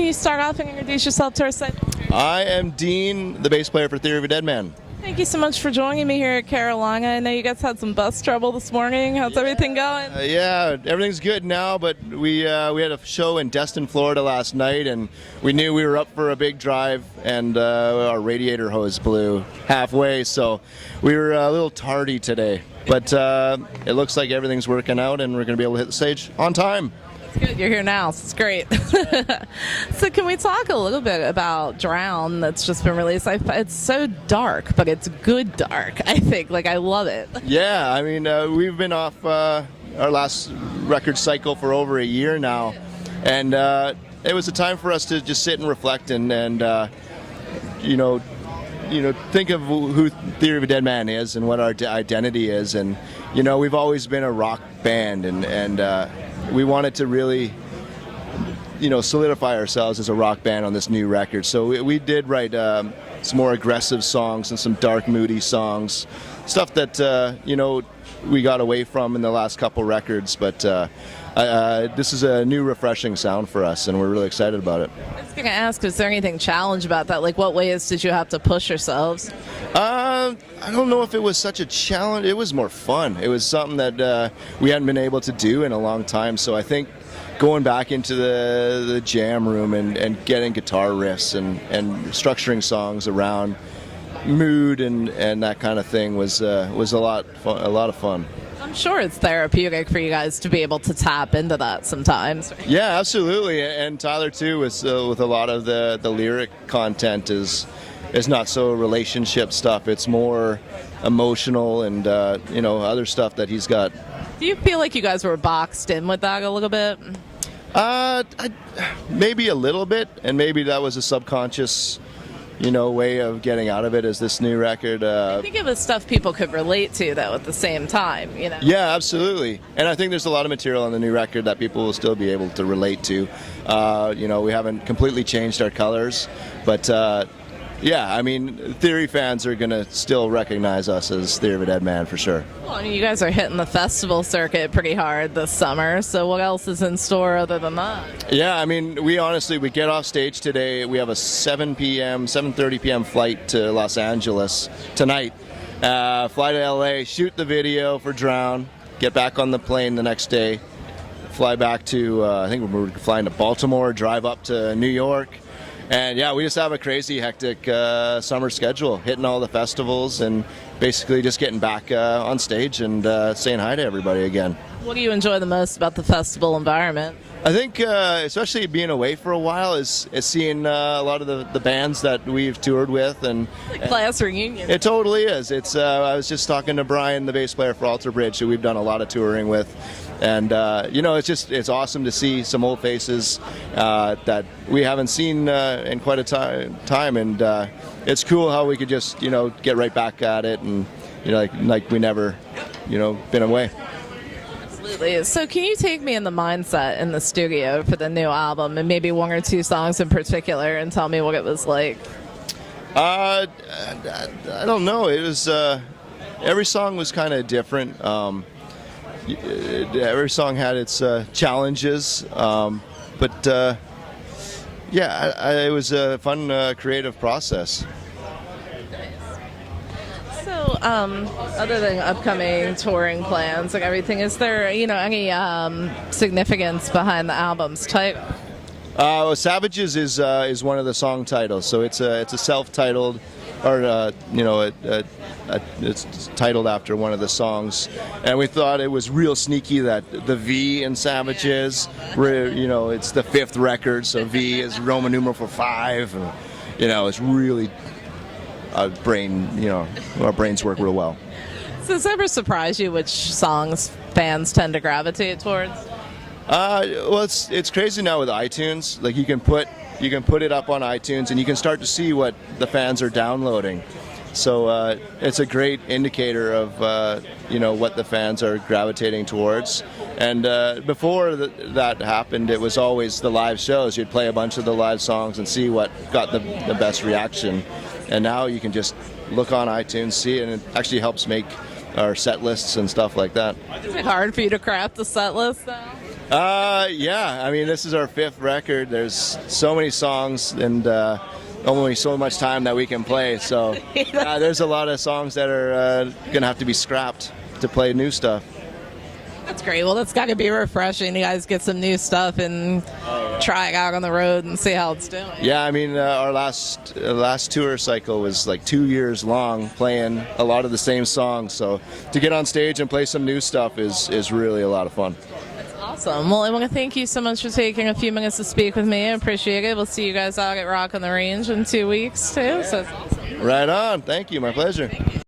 can you start off and introduce yourself to our site? I am Dean, the bass player for Theory of a Deadman. Thank you so much for joining me here at Carolina. I know you guys had some bus trouble this morning. How's everything going? Yeah, everything's good now, but we had a show in Destin, Florida last night, and we knew we were up for a big drive, and our radiator hose blew halfway, so we were a little tardy today. But it looks like everything's working out, and we're going to be able to hit the stage on time. Good, you're here now, so it's great. So can we talk a little bit about Drown that's just been released? It's so dark, but it's good dark, I think. Like, I love it. Yeah, I mean, we've been off our last record cycle for over a year now, and it was a time for us to just sit and reflect and think of who Theory of a Deadman is and what our identity is. And, we've always been a rock band, and we wanted to really, solidify ourselves as a rock band on this new record. So we did write some more aggressive songs and some dark, moody songs, stuff that, we got away from in the last couple records. But this is a new, refreshing sound for us, and we're really excited about it. I was going to ask, is there anything challenge about that? Like, what ways did you have to push yourselves? I don't know if it was such a challenge. It was more fun. It was something that we hadn't been able to do in a long time. So I think going back into the jam room and getting guitar riffs and structuring songs around mood and that kind of thing was a lot of fun. I'm sure it's therapeutic for you guys to be able to tap into that sometimes. Yeah, absolutely. And Tyler too, with a lot of the lyric content is not so relationship stuff. It's more emotional and other stuff that he's got. Do you feel like you guys were boxed in with that a little bit? Maybe a little bit, and maybe that was a subconscious way of getting out of it as this new record. I think it was stuff people could relate to, though, at the same time, Yeah, absolutely. And I think there's a lot of material on the new record that people will still be able to relate to. We haven't completely changed our colors, but yeah, I mean, Theory fans are going to still recognize us as Theory of a Deadman for sure. Well, I mean, you guys are hitting the festival circuit pretty hard this summer, so what else is in store other than that? Yeah, I mean, we get off stage today. We have a 7:30 p.m. flight to Los Angeles tonight. Fly to LA, shoot the video for Drown, get back on the plane the next day, fly back to, I think we're flying to Baltimore, drive up to New York. And yeah, we just have a crazy, hectic summer schedule, hitting all the festivals and basically just getting back on stage and saying hi to everybody again. What do you enjoy the most about the festival environment? I think, especially being away for a while, is seeing a lot of the bands that we've toured with. And like class reunion. It totally is. It's. I was just talking to Brian, the bass player for Alter Bridge, who we've done a lot of touring with. And, it's awesome to see some old faces that we haven't seen in quite a time. And it's cool how we could just, get right back at it and, like we never, been away. Absolutely. So can you take me in the mindset in the studio for the new album and maybe one or two songs in particular and tell me what it was like? I don't know. It was, every song was kind of different. Every song had its challenges, but it was a fun, creative process. So, other than upcoming touring plans, like everything, is there, any significance behind the album's title? Savages is one of the song titles, so it's a self-titled, or it's titled after one of the songs, and we thought it was real sneaky that the V in Savages, it's the fifth record, so V is Roman numeral for 5, and it's really our brains work real well. So does it ever surprise you which songs fans tend to gravitate towards? Well, it's crazy now with iTunes. Like you can put it up on iTunes and you can start to see what the fans are downloading. So it's a great indicator of what the fans are gravitating towards. And before that happened, it was always the live shows. You'd play a bunch of the live songs and see what got the best reaction. And now you can just look on iTunes, see it, and it actually helps make our set lists and stuff like that. Is it hard for you to craft the set list, though? Yeah, I mean, this is our 5th record. There's so many songs and only so much time that we can play. So there's a lot of songs that are going to have to be scrapped to play new stuff. That's great. Well, that's got to be refreshing. You guys get some new stuff and try it out on the road and see how it's doing. Yeah, I mean, our last tour cycle was like 2 years long, playing a lot of the same songs. So to get on stage and play some new stuff is really a lot of fun. That's awesome. Well, I want to thank you so much for taking a few minutes to speak with me. I appreciate it. We'll see you guys out at Rock on the Range in 2 weeks, too. So it's awesome. Right on. Thank you. My pleasure. Thank you.